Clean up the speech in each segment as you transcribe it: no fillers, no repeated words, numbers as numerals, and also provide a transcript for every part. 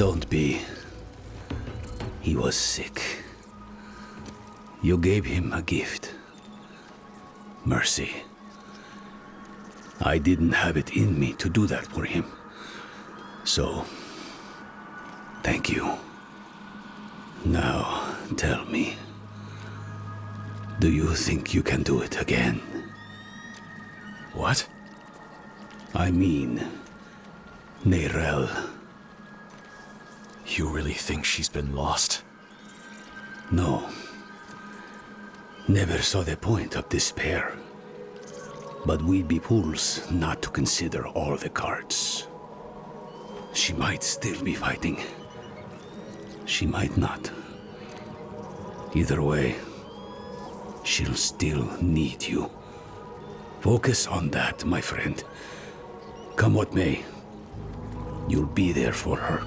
Don't be. He was sick. You gave him a gift. Mercy. I didn't have it in me to do that for him. So, thank you. Now, tell me. Do you think you can do it again? What? I mean, Neyrelle. You really think she's been lost? No. Never saw the point of despair. But we'd be fools not to consider all the cards. She might still be fighting. She might not. Either way, she'll still need you. Focus on that, my friend. Come what may, you'll be there for her.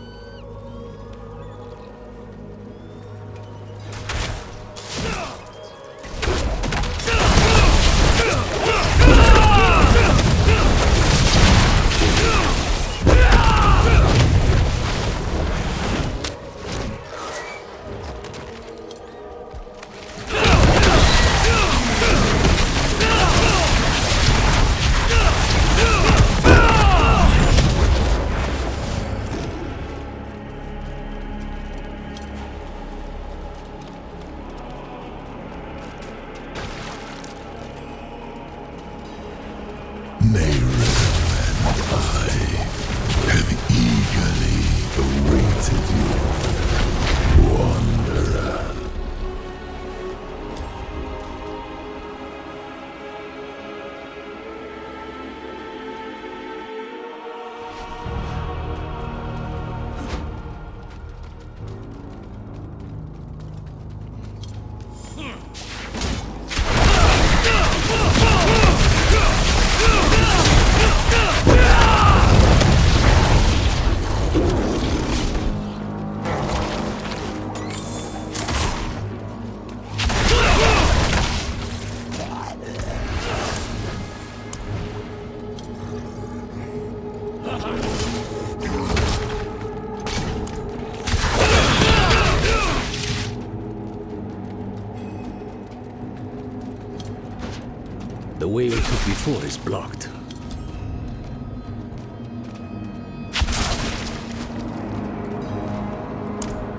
The way we took before is blocked.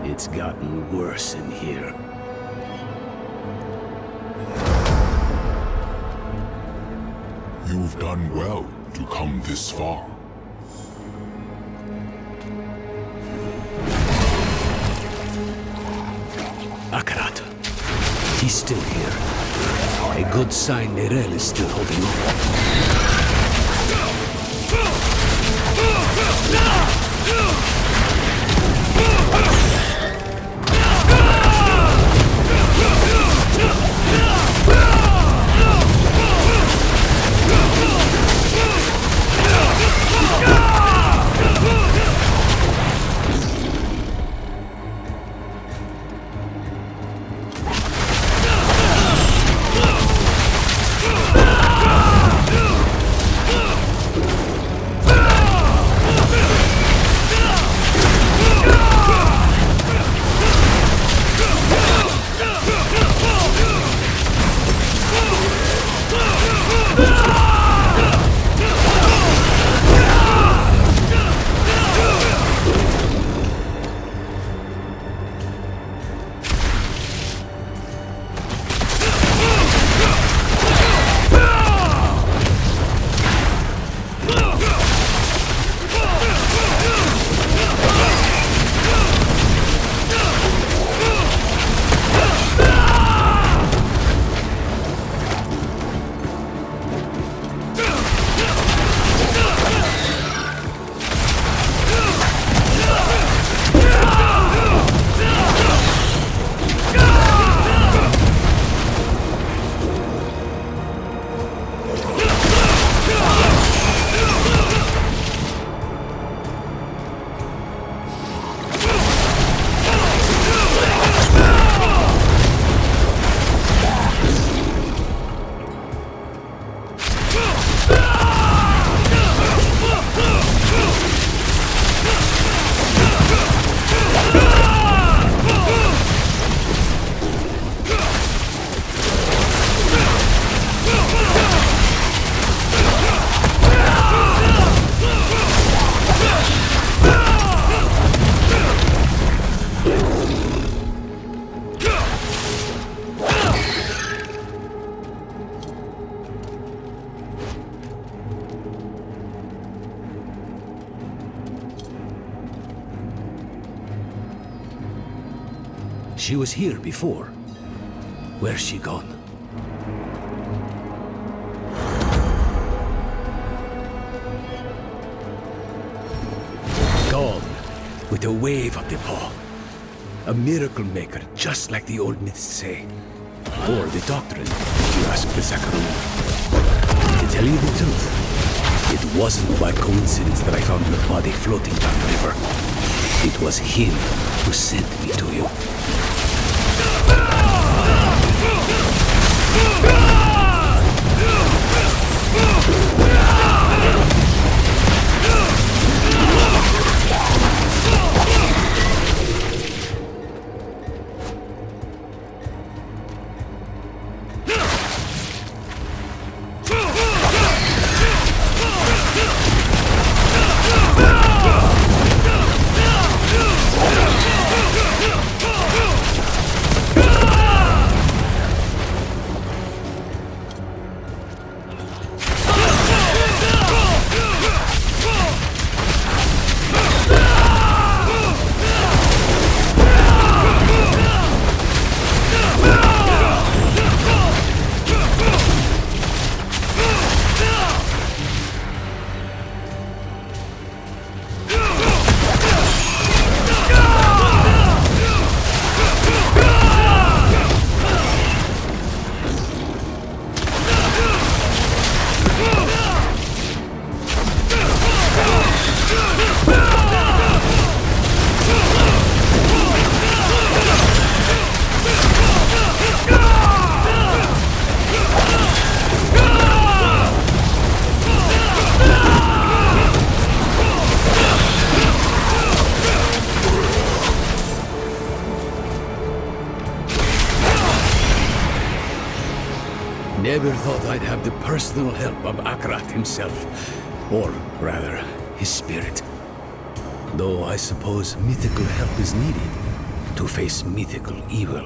It's gotten worse in here. You've done well to come this far. Akarat. He's still here. A good sign Neyrelle is still holding on. She was here before. Where's she gone? Gone, with a wave of the paw. A miracle maker, just like the old myths say. Or the doctrine, if you ask the Zakarum. To tell you the truth, it wasn't by coincidence that I found your body floating down the river. It was him who sent me to you. Never thought I'd have the personal help of Akrat himself. Or, rather, his spirit. Though I suppose mythical help is needed to face mythical evil.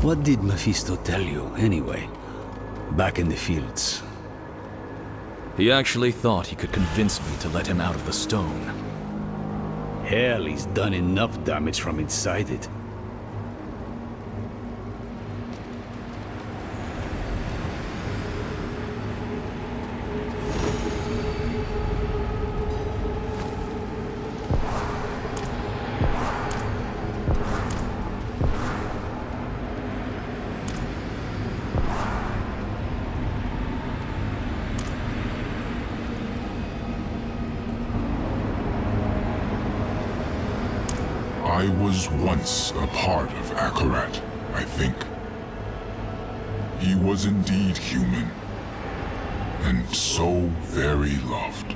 What did Mephisto tell you, anyway? Back in the fields. He actually thought he could convince me to let him out of the stone. Hell, he's done enough damage from inside it. I was once a part of Akarat, I think. He was indeed human, and so very loved.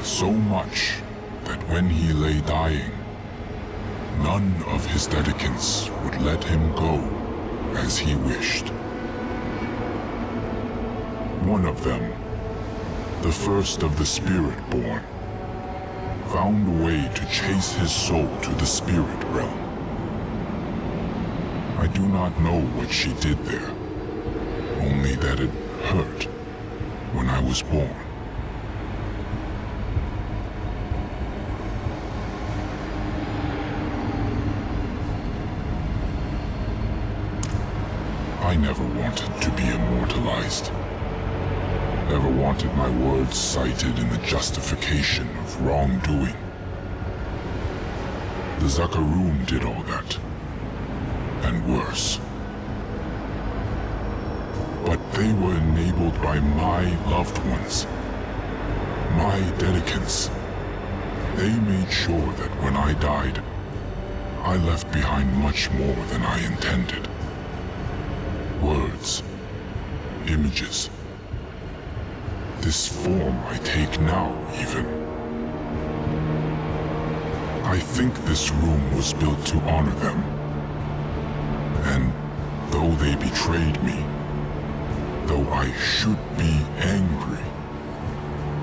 So much that when he lay dying, none of his dedicants would let him go as he wished. One of them, the first of the Spirit-born, found a way to chase his soul to the spirit realm. I do not know what she did there, only that it hurt when I was born. I never wanted to be immortalized. Never wanted my words cited in the justification of wrongdoing. The Zakarum did all that, and worse. But they were enabled by my loved ones, my dedicants. They made sure that when I died, I left behind much more than I intended. Words, images. This form I take now, even. I think this room was built to honor them. And though they betrayed me, though I should be angry,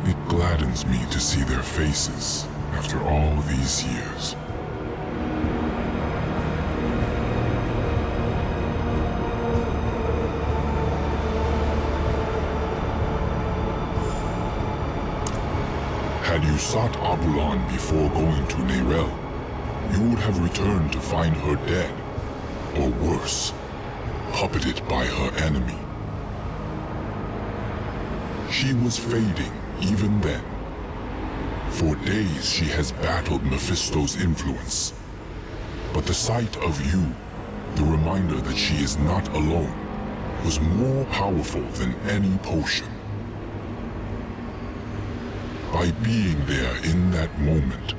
it gladdens me to see their faces after all these years. Had you sought Abulan before going to Nerel, you would have returned to find her dead, or worse, puppeted by her enemy. She was fading even then. For days she has battled Mephisto's influence. But the sight of you, the reminder that she is not alone, was more powerful than any potion. By being there in that moment,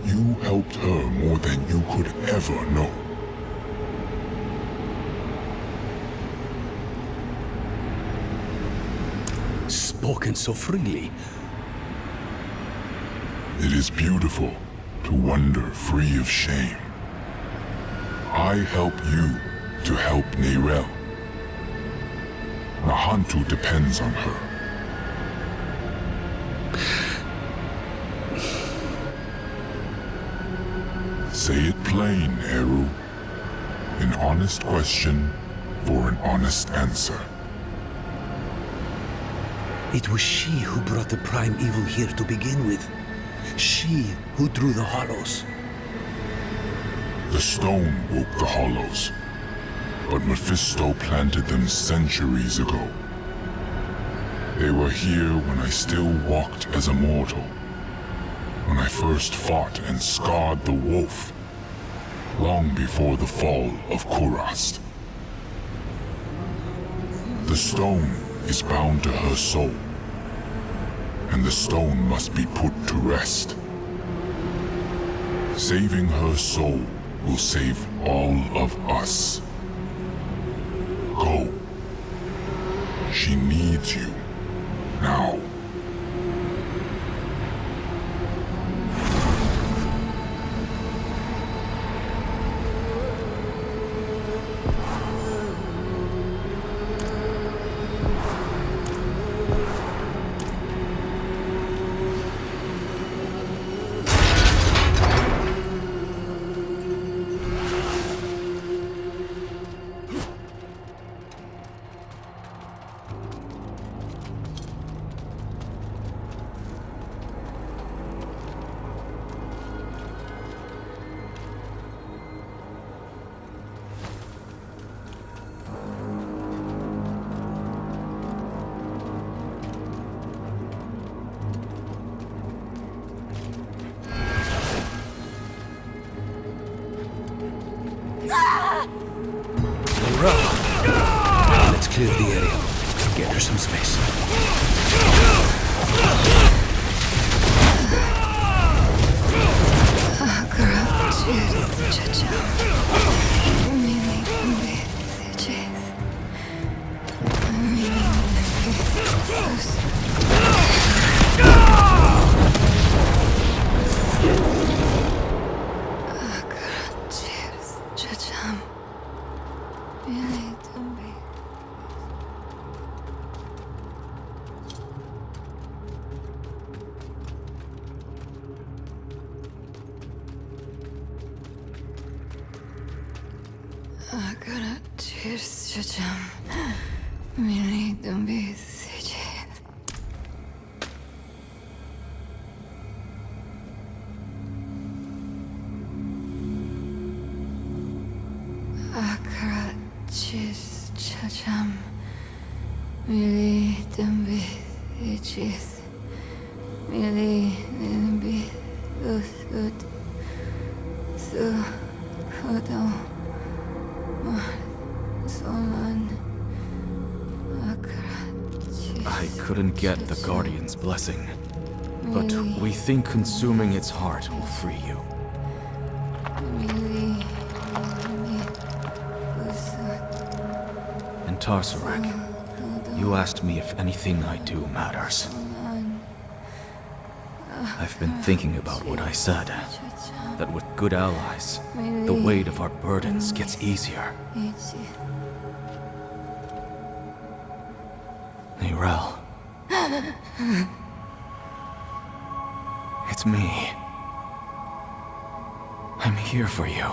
you helped her more than you could ever know. Spoken so freely. It is beautiful to wander free of shame. I help you to help Neyrelle. Nahantu depends on her. Say it plain, Eru. An honest question for an honest answer. It was she who brought the prime evil here to begin with. She who drew the hollows. The stone woke the hollows, but Mephisto planted them centuries ago. They were here when I still walked as a mortal, when I first fought and scarred the wolf, long before the fall of Kurast. The stone is bound to her soul, and the stone must be put to rest. Saving her soul will save all of us. Go. She needs you now. Let's clear the area. Get her some space. I couldn't get the Guardian's blessing, but we think consuming its heart will free you. And Tarsarak, you asked me if anything I do matters. I've been thinking about what I said, that with good allies, the weight of our burdens gets easier. Neyrelle. It's me. I'm here for you.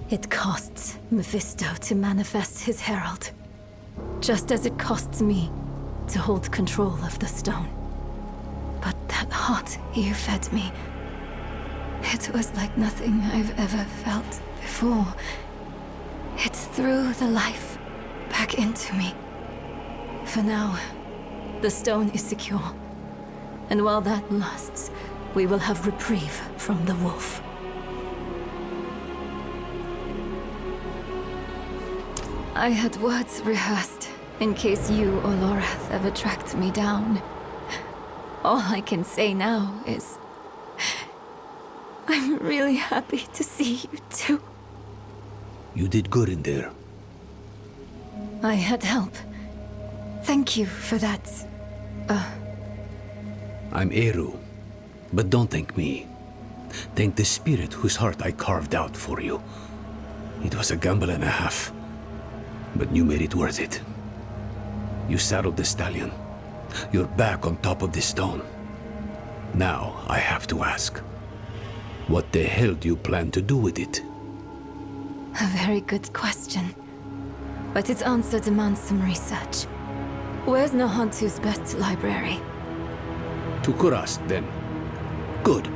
It costs Mephisto to manifest his herald, just as it costs me to hold control of the stone. But that heart you fed me, it was like nothing I've ever felt before. It threw the life back into me. For now, the stone is secure. And while that lasts, we will have reprieve from the wolf. I had words rehearsed in case you or Lorath ever tracked me down. All I can say now is... I'm really happy to see you too. You did good in there. I had help. Thank you for that. I'm Eru, but don't thank me. Thank the spirit whose heart I carved out for you. It was a gamble and a half, but you made it worth it. You saddled the stallion. You're back on top of the stone. Now I have to ask, what the hell do you plan to do with it? A very good question. But its answer demands some research. Where's Nahantu's best library? To Kurast, then. Good.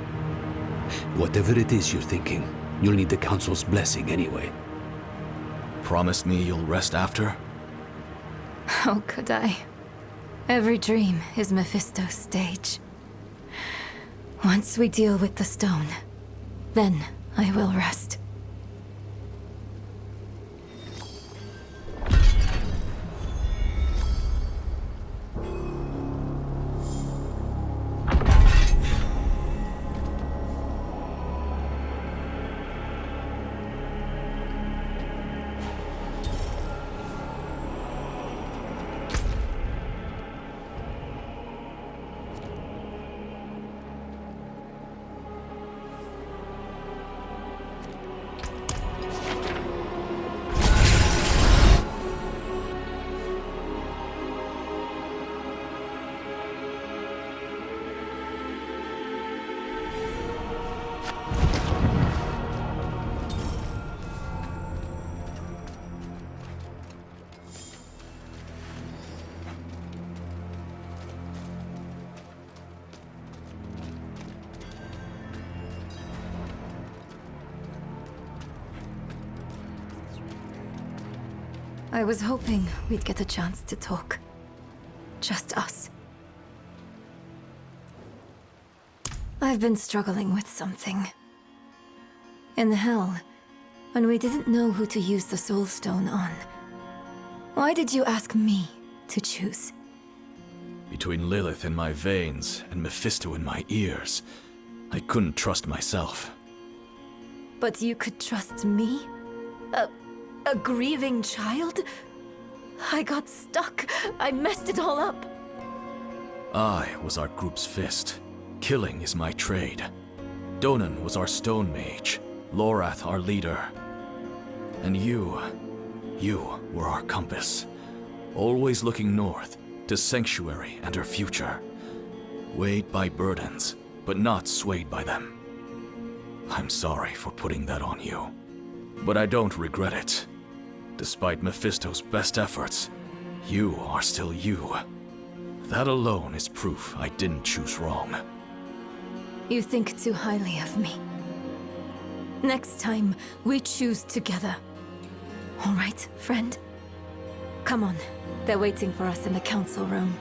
Whatever it is you're thinking, you'll need the Council's blessing anyway. Promise me you'll rest after? How could I? Every dream is Mephisto's stage. Once we deal with the stone, then I will rest. I was hoping we'd get a chance to talk. Just us. I've been struggling with something. In Hell, when we didn't know who to use the Soul Stone on, why did you ask me to choose? Between Lilith in my veins and Mephisto in my ears, I couldn't trust myself. But you could trust me? A grieving child? I got stuck. I messed it all up. I was our group's fist. Killing is my trade. Donan was our stone mage. Lorath our leader. And you were our compass. Always looking north, to Sanctuary and her future. Weighed by burdens, but not swayed by them. I'm sorry for putting that on you. But I don't regret it. Despite Mephisto's best efforts, you are still you. That alone is proof I didn't choose wrong. You think too highly of me. Next time, we choose together. All right, friend? Come on. They're waiting for us in the council room.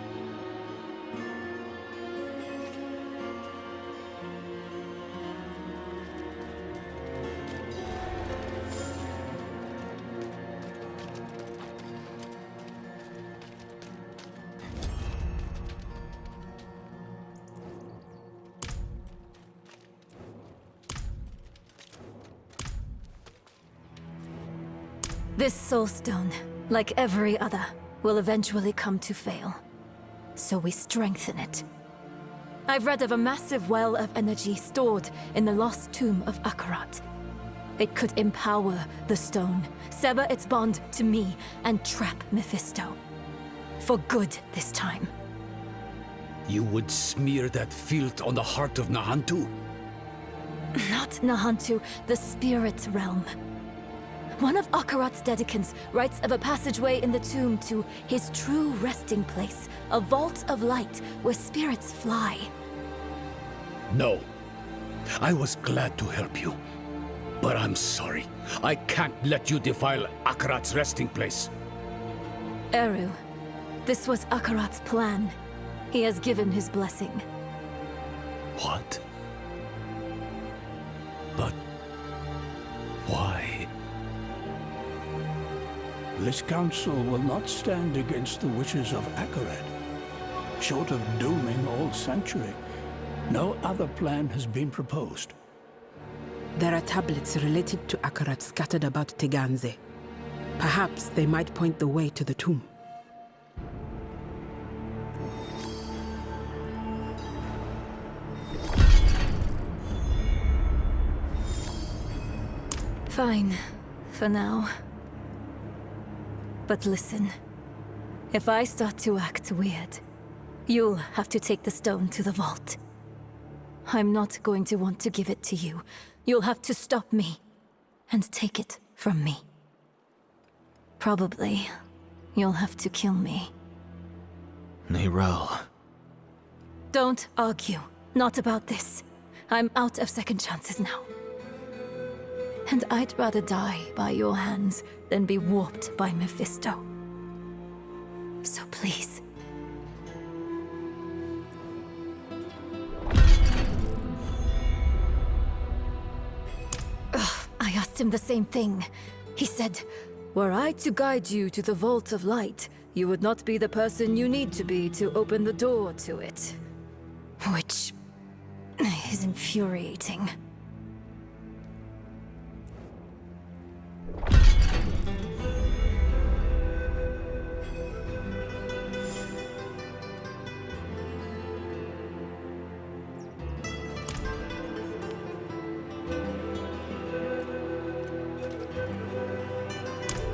This soulstone, like every other, will eventually come to fail. So we strengthen it. I've read of a massive well of energy stored in the lost tomb of Akarat. It could empower the stone, sever its bond to me, and trap Mephisto. For good this time. You would smear that filth on the heart of Nahantu? Not Nahantu, the spirit realm. One of Akarat's dedicants writes of a passageway in the tomb to his true resting place, a vault of light where spirits fly. No. I was glad to help you. But I'm sorry. I can't let you defile Akarat's resting place. Eru, this was Akarat's plan. He has given his blessing. What? But why? This council will not stand against the wishes of Akarat. Short of dooming all Sanctuary, no other plan has been proposed. There are tablets related to Akarat scattered about Teganze. Perhaps they might point the way to the tomb. Fine, for now. But listen, if I start to act weird, you'll have to take the stone to the vault. I'm not going to want to give it to you. You'll have to stop me and take it from me. Probably, you'll have to kill me. Neyrelle. Don't argue. Not about this. I'm out of second chances now. And I'd rather die by your hands than be warped by Mephisto. So please. I asked him the same thing. He said, were I to guide you to the Vault of Light, you would not be the person you need to be to open the door to it. Which is infuriating.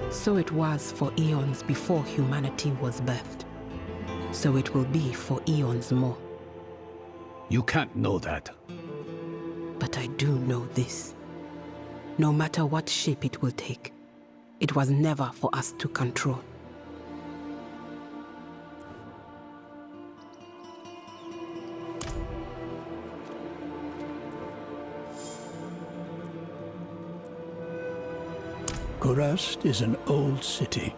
So it was for eons before humanity was birthed. So it will be for eons more. You can't know that. But I do know this. No matter what shape it will take, it was never for us to control. Kurast is an old city.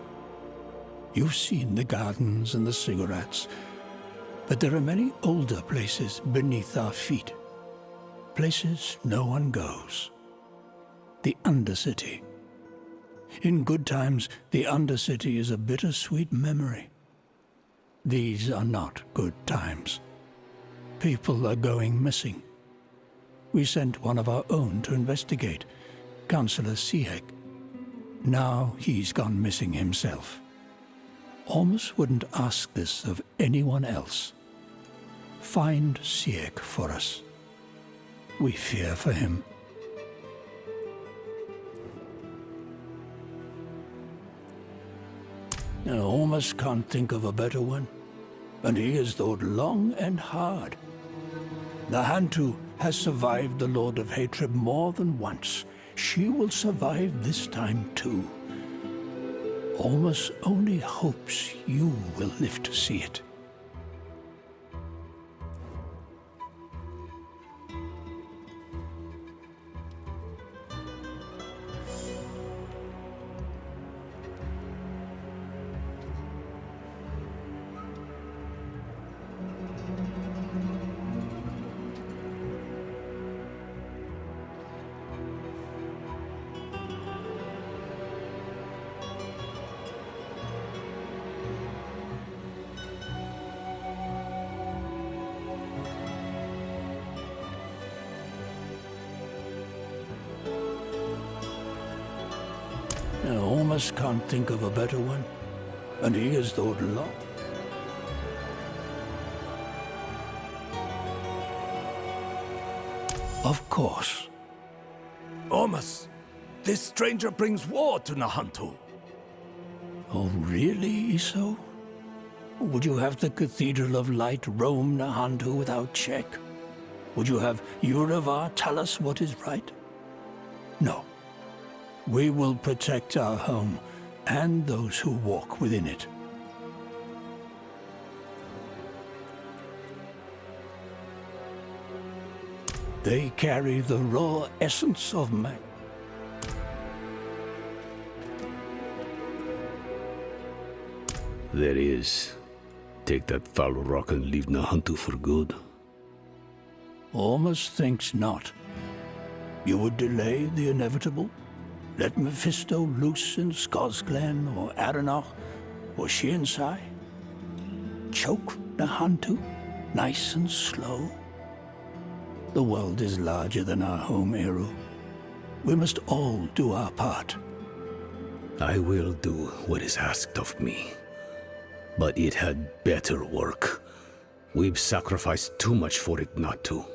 You've seen the gardens and the cigarettes, but there are many older places beneath our feet. Places no one goes. The Undercity. In good times, the Undercity is a bittersweet memory. These are not good times. People are going missing. We sent one of our own to investigate, Councillor Sieg. Now he's gone missing himself. Ormus wouldn't ask this of anyone else. Find Sieg for us. We fear for him. Now, Ormus can't think of a better one, and he has thought long and hard. The Hantu has survived the Lord of Hatred more than once. She will survive this time too. Ormus only hopes you will live to see it. Now, Ormus can't think of a better one, and he has thought long. Of course. Ormus, this stranger brings war to Nahantu. Oh, really, Iso? Would you have the Cathedral of Light roam Nahantu without check? Would you have Uravar tell us what is right? No. We will protect our home and those who walk within it. They carry the raw essence of man. There is. Take that foul rock and leave Nahantu for good. Ormus thinks not. You would delay the inevitable? Let Mephisto loose in Skosglen or Aranach or Shiensai? Choke Nahantu, nice and slow? The world is larger than our home, Eru. We must all do our part. I will do what is asked of me. But it had better work. We've sacrificed too much for it not to.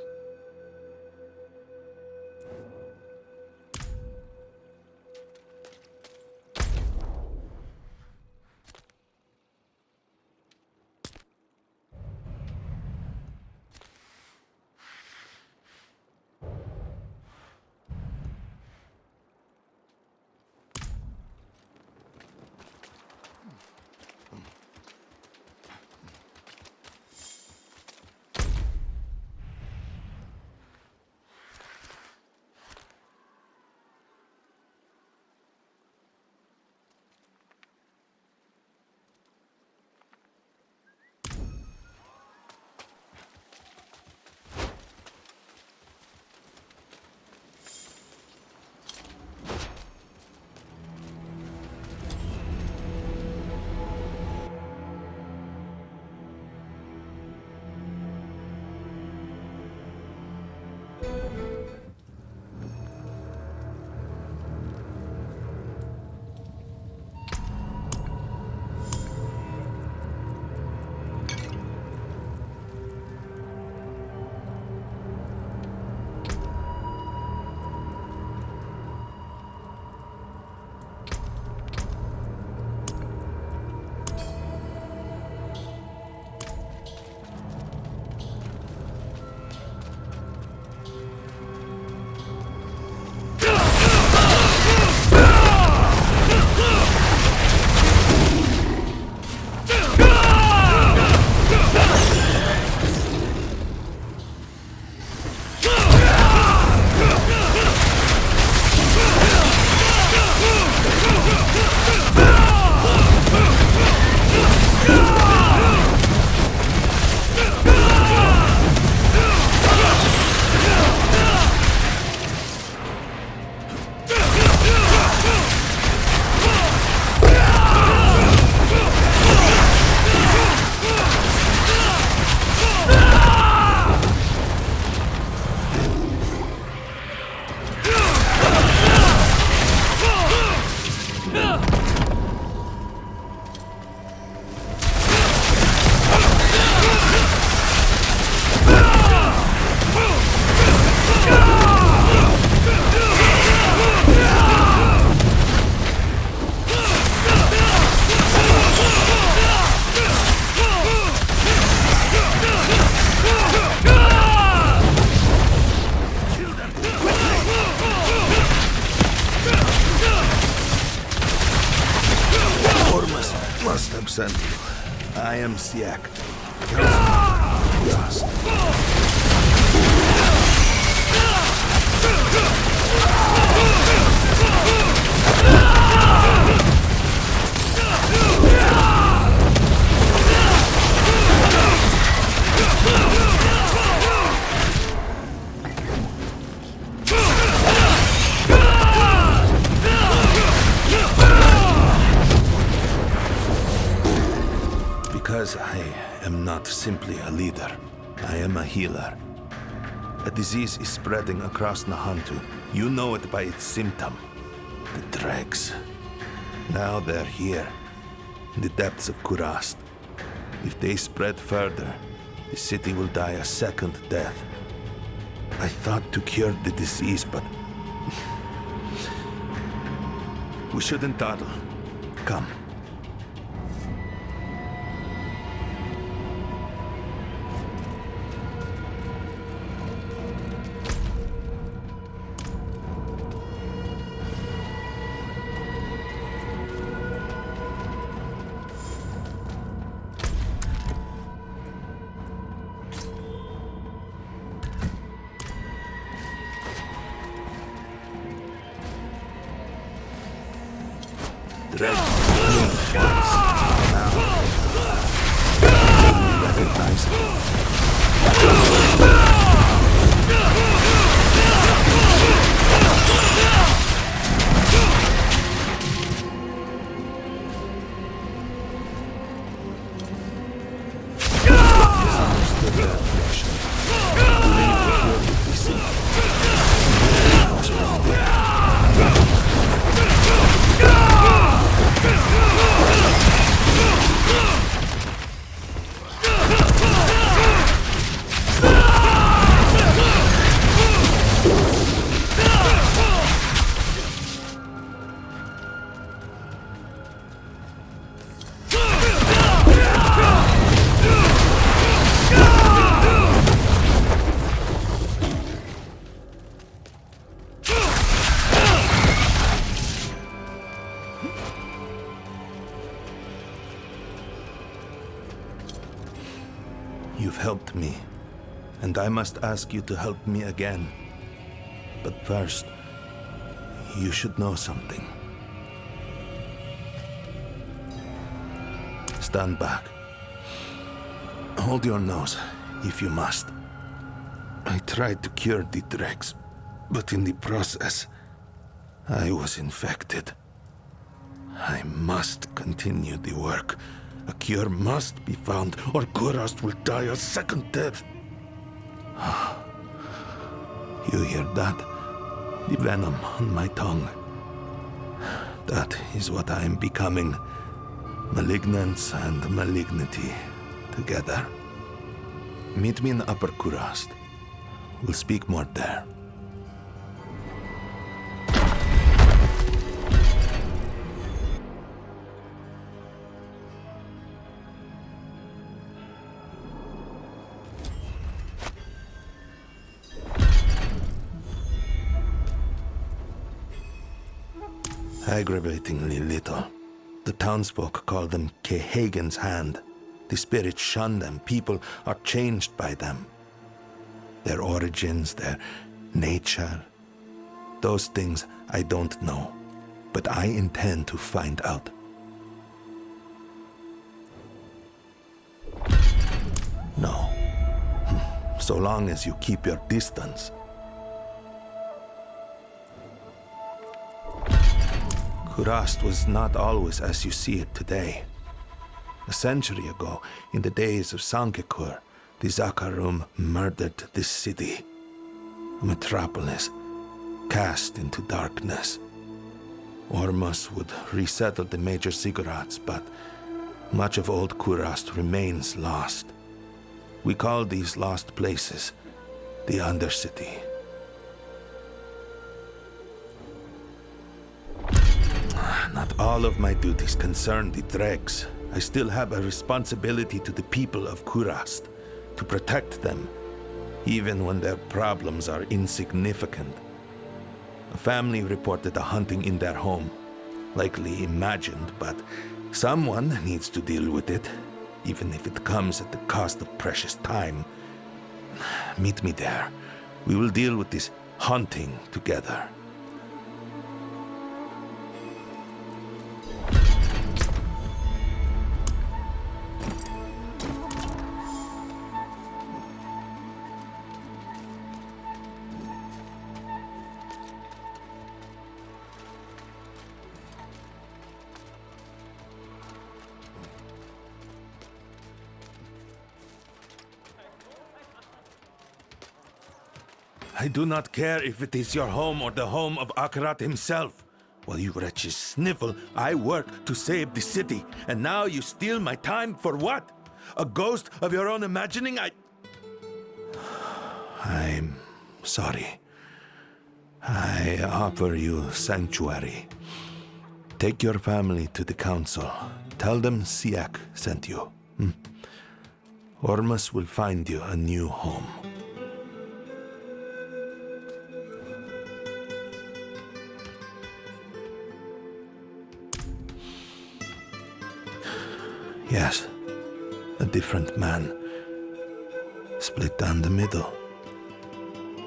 must have sent you. I am Siak, Councilman Because I am not simply a leader, I am a healer. A disease is spreading across Nahantu. You know it by its symptom. The dregs. Now they're here, in the depths of Kurast. If they spread further, the city will die a second death. I thought to cure the disease, but... we shouldn't dawdle. Come. You've helped me, and I must ask you to help me again. But first, you should know something. Stand back. Hold your nose, if you must. I tried to cure the dregs, but in the process, I was infected. I must continue the work. A cure must be found, or Kurast will die a second death. You hear that? The venom on my tongue. That is what I am becoming. Malignance and malignity together. Meet me in Upper Kurast. We'll speak more there. Aggravatingly little. The townsfolk call them Kehagen's hand. The spirits shun them. People are changed by them. Their origins, their nature. Those things I don't know. But I intend to find out. No. So long as you keep your distance. Kurast was not always as you see it today. A century ago, in the days of Sankekur, the Zakarum murdered this city. A metropolis, cast into darkness. Ormus would resettle the major ziggurats, but much of old Kurast remains lost. We call these lost places the Undercity. Not all of my duties concern the dregs. I still have a responsibility to the people of Kurast, to protect them, even when their problems are insignificant. A family reported a hunting in their home, likely imagined, but Someone needs to deal with it, even if it comes at the cost of precious time. Meet me there. We will deal with this haunting together. I do not care if it is your home or the home of Akarat himself. While you wretches sniffle, I work to save the city. And now you steal my time for what? A ghost of your own imagining? I'm sorry. I offer you sanctuary. Take your family to the council. Tell them Siak sent you. Ormus will find you a new home. Yes, a different man. Split down the middle.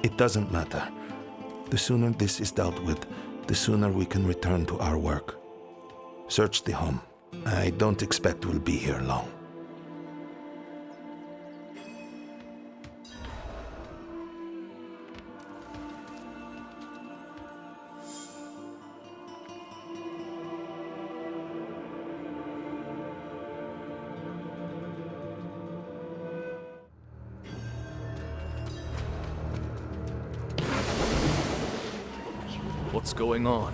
It doesn't matter. The sooner this is dealt with, the sooner we can return to our work. Search the home. I don't expect we'll be here long. What's going on?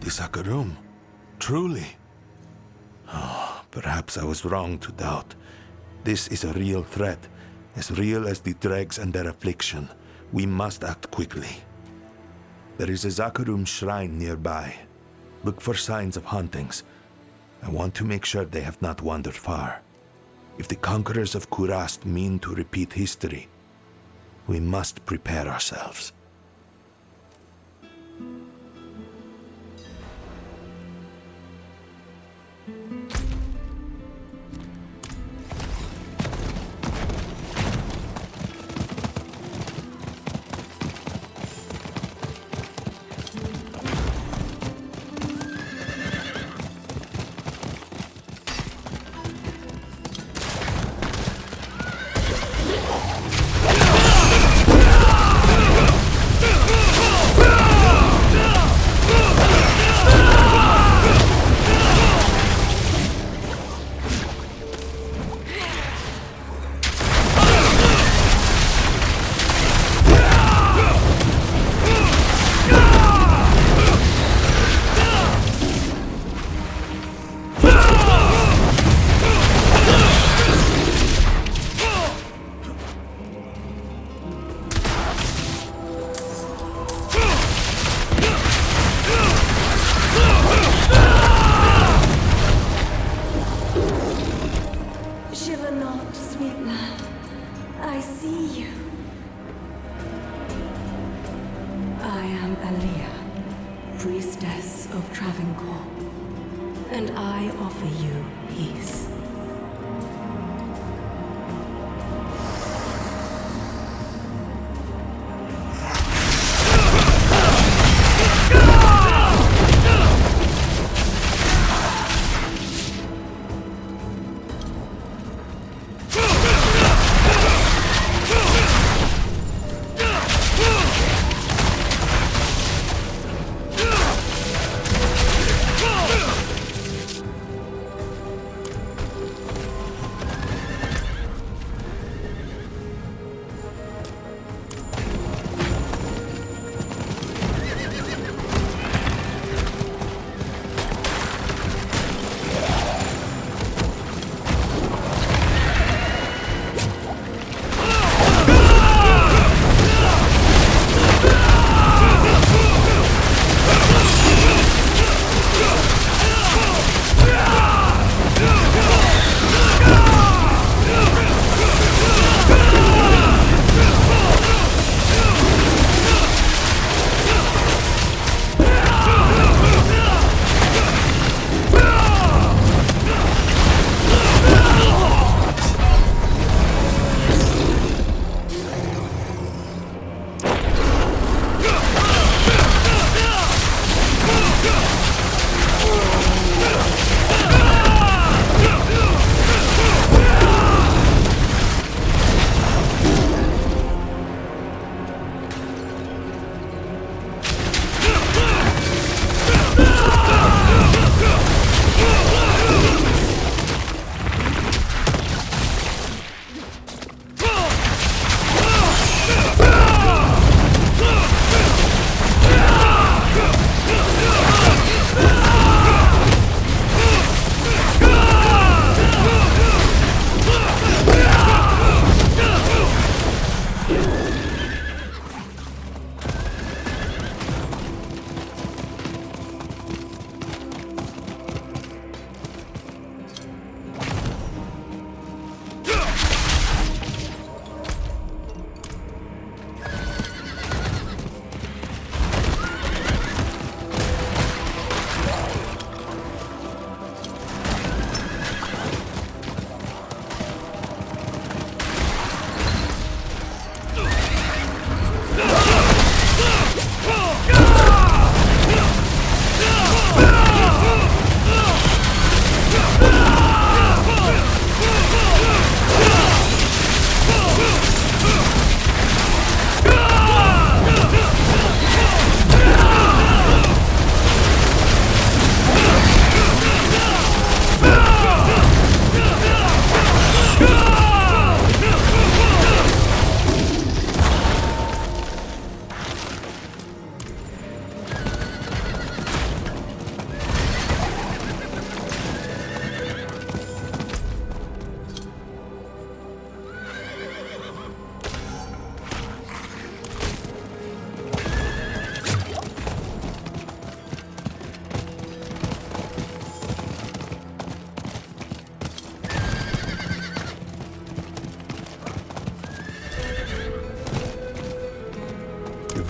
The Sakarum? Truly? Oh, perhaps I was wrong to doubt. This is a real threat, as real as the dregs and their affliction. We must act quickly. There is a Zakarum shrine nearby. Look for signs of hauntings. I want to make sure they have not wandered far. If the conquerors of Kurast mean to repeat history, we must prepare ourselves.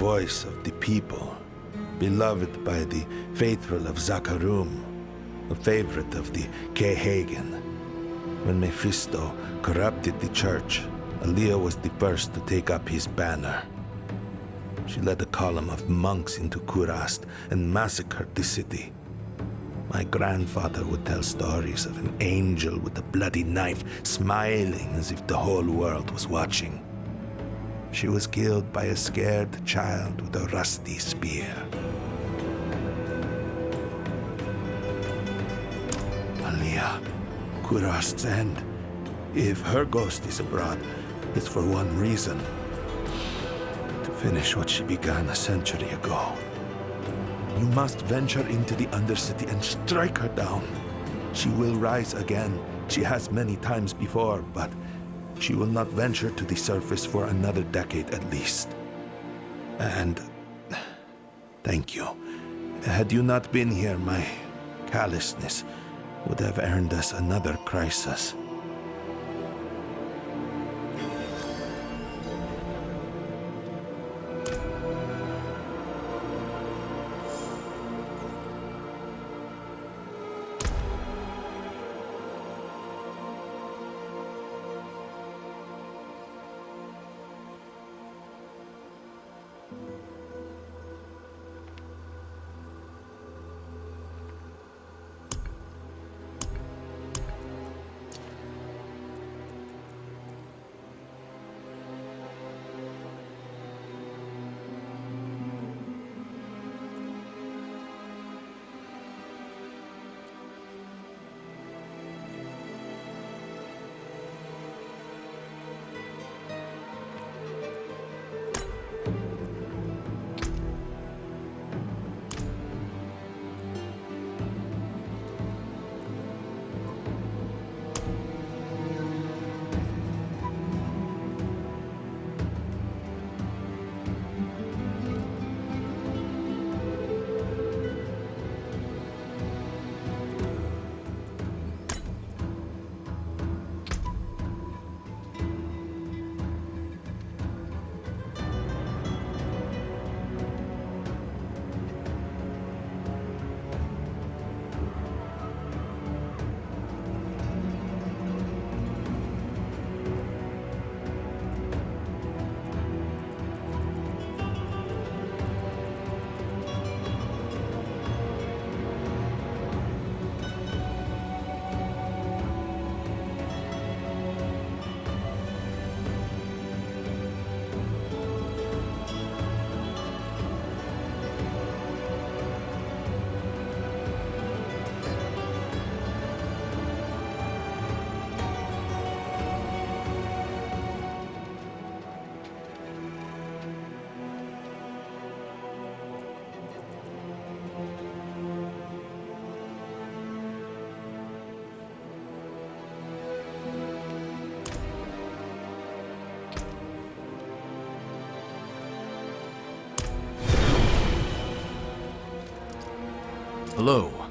voice of the people, beloved by the faithful of Zakarum, a favorite of the Kehagen. When Mephisto corrupted the church, Aaliyah was the first to take up his banner. She led a column of monks into Kurast and massacred the city. My grandfather would tell stories of an angel with a bloody knife smiling as if the whole world was watching. She was killed by a scared child with a rusty spear. Aaliyah, Kurast's end. If her ghost is abroad, it's for one reason. To finish what she began a century ago. You must venture into the Undercity and strike her down. She will rise again. She has many times before, but she will not venture to the surface for another decade at least. And thank you. Had you not been here, my callousness would have earned us another crisis. Hello.